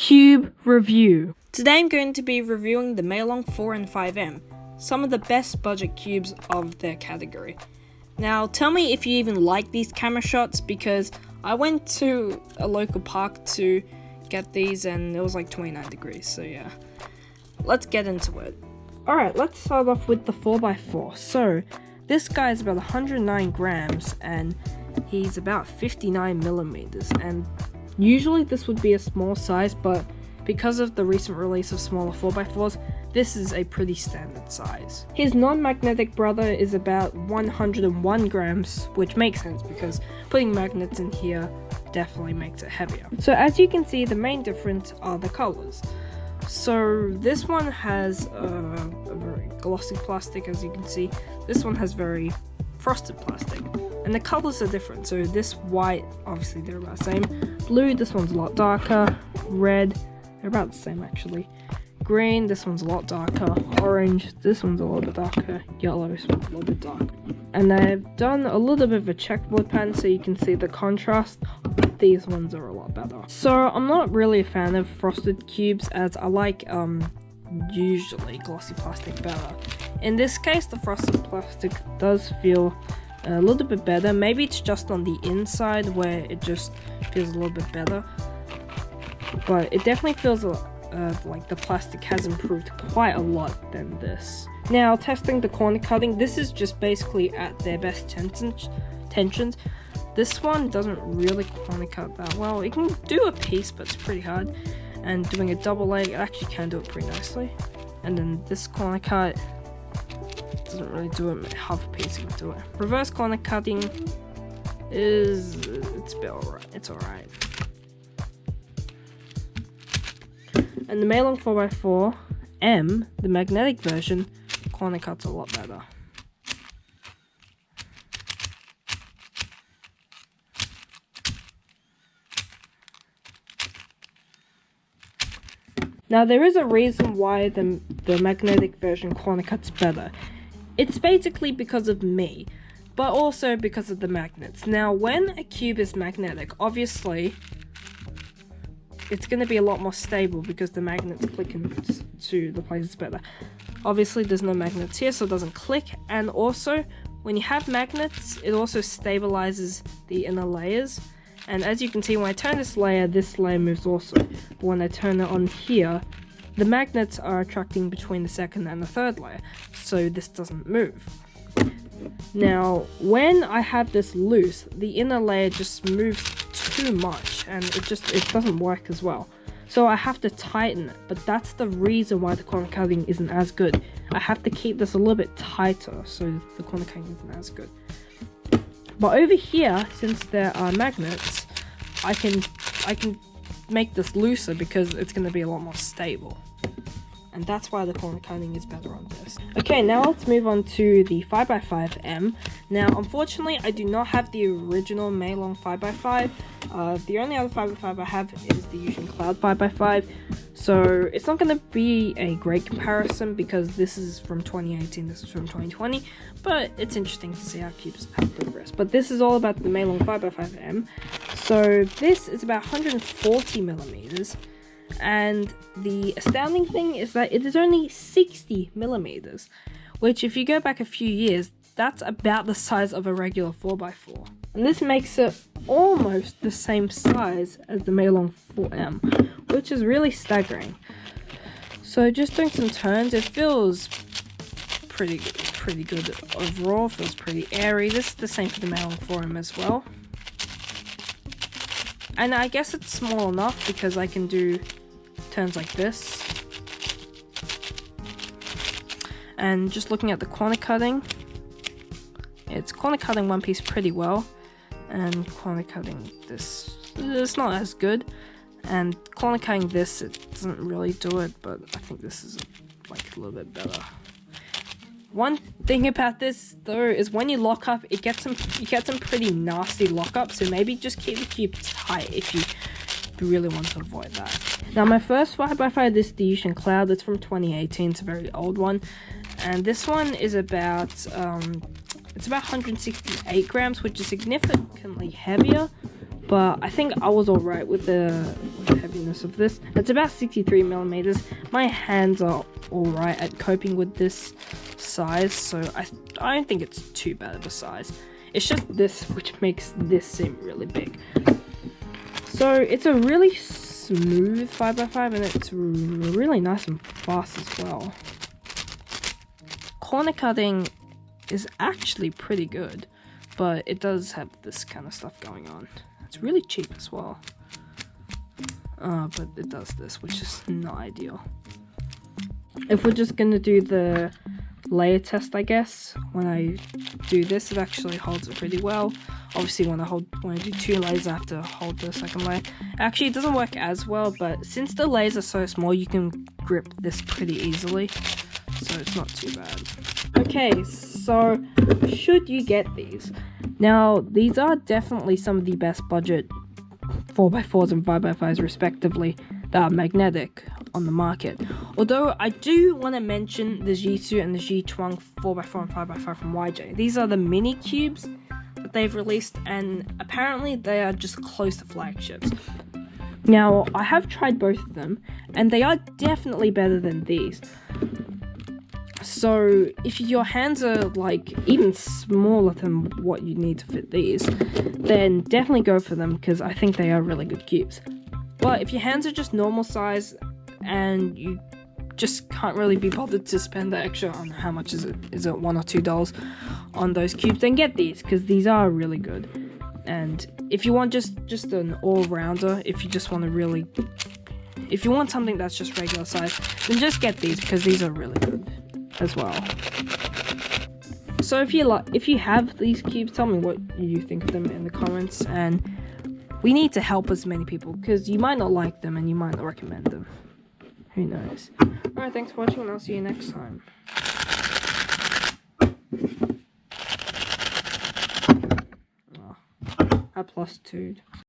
Cube Review. Today I'm going to be reviewing the Maylong 4 and 5M, some of the best budget cubes of their category. Now tell me if you even like these camera shots, because I went to a local park to get these and it was like 29 degrees, so yeah. Let's get into it. Alright, let's start off with the 4x4. So, this guy is about 109 grams and he's about 59 millimeters, and usually this would be a small size, but because of the recent release of smaller 4x4s, this is a pretty standard size. His non-magnetic brother is about 101 grams, which makes sense because putting magnets in here definitely makes it heavier. So as you can see, the main difference are the colors. So this one has a very glossy plastic, as you can see. This one has very frosted plastic, and the colors are different. So this white, obviously they're about the same. Blue, this one's a lot darker. Red, they're about the same actually. Green, this one's a lot darker. Orange, this one's a little bit darker. Yellow, this one's a little bit darker. And I've done a little bit of a checkerboard pattern so you can see the contrast. These ones are a lot better. So I'm not really a fan of frosted cubes, as I like usually glossy plastic better. In this case, the frosted plastic does feel a little bit better. Maybe it's just on the inside where it just feels a little bit better, but it definitely feels like the plastic has improved quite a lot than this. Now, testing the corner cutting, this is just basically at their best tensions. This one doesn't really corner cut that well. It can do a piece, but it's pretty hard. And doing a double leg, it actually can do it pretty nicely. And then this corner cut doesn't really do it. Half a piece, you can do it. Reverse corner cutting it's a bit alright. It's alright. And the Maylong 4x4M, the magnetic version, corner cuts a lot better. Now there is a reason why the magnetic version corner cuts better. It's basically because of me, but also because of the magnets. Now when a cube is magnetic, obviously it's going to be a lot more stable because the magnets click into the places better. Obviously there's no magnets here, so it doesn't click, and also when you have magnets, it also stabilizes the inner layers. And as you can see, when I turn this layer moves also. But when I turn it on here, the magnets are attracting between the second and the third layer, so this doesn't move. Now, when I have this loose, the inner layer just moves too much, and it doesn't work as well. So I have to tighten it, but that's the reason why the corner cutting isn't as good. I have to keep this a little bit tighter, so the corner cutting isn't as good. But over here, since there are magnets, I can make this looser because it's going to be a lot more stable. And that's why the corner cutting is better on this. Okay, now let's move on to the 5x5M. Now, unfortunately, I do not have the original Maylong 5x5. The only other 5x5 I have is the Yushin Cloud 5x5. So it's not going to be a great comparison because this is from 2018, this is from 2020. But it's interesting to see how cubes have progressed. But this is all about the Maylong 5x5M. So this is about 140 millimeters. And the astounding thing is that it is only 60 millimeters, which if you go back a few years, that's about the size of a regular 4x4. And this makes it almost the same size as the Maylong 4M, which is really staggering. So just doing some turns, it feels pretty good overall, feels pretty airy. This is the same for the Maylong 4M as well. And I guess it's small enough because I can do turns like this. And just looking at the corner cutting, it's corner cutting one piece pretty well, and corner cutting this, it's not as good. And corner cutting this, it doesn't really do it, but I think this is like a little bit better. One thing about this though is when you lock up, you get some pretty nasty lockup, so maybe just keep the cube tight if you really want to avoid that. Now my first 5x5 is the Yushin Cloud. It's from 2018, it's a very old one, and this one is about it's about 168 grams, which is significantly heavier, but I think I was alright with the heaviness thickness of this. It's about 63 millimeters. My hands are alright at coping with this size, so I don't think it's too bad of a size. It's just this which makes this seem really big. So it's a really smooth 5x5 and it's really nice and fast as well. Corner cutting is actually pretty good, but it does have this kind of stuff going on. It's really cheap as well. But it does this, which is not ideal. If we're just gonna do the layer test, I guess, when I do this, it actually holds it pretty well. Obviously, when I do 2 layers, I have to hold the second layer. Actually, it doesn't work as well, but since the layers are so small, you can grip this pretty easily, so it's not too bad. Okay, so should you get these? Now, these are definitely some of the best budget 4x4s and 5x5s respectively that are magnetic on the market. Although I do want to mention the Jitsu and the Jichuang 4x4 and 5x5 from YJ. These are the mini cubes that they've released, and apparently they are just close to flagships. Now, I have tried both of them, and they are definitely better than these. So if your hands are like even smaller than what you need to fit these, then definitely go for them, because I think they are really good cubes. But if your hands are just normal size and you just can't really be bothered to spend the extra, on how much is it $1 or $2 on those cubes, then get these, because these are really good. And if you want just an all-rounder, if you want something that's just regular size, then just get these, because these are really good as well. So if you have these cubes, tell me what you think of them in the comments, and we need to help as many people, because you might not like them and you might not recommend them. Who knows? Alright, thanks for watching, and I'll see you next time. Oh, I plus 2'd.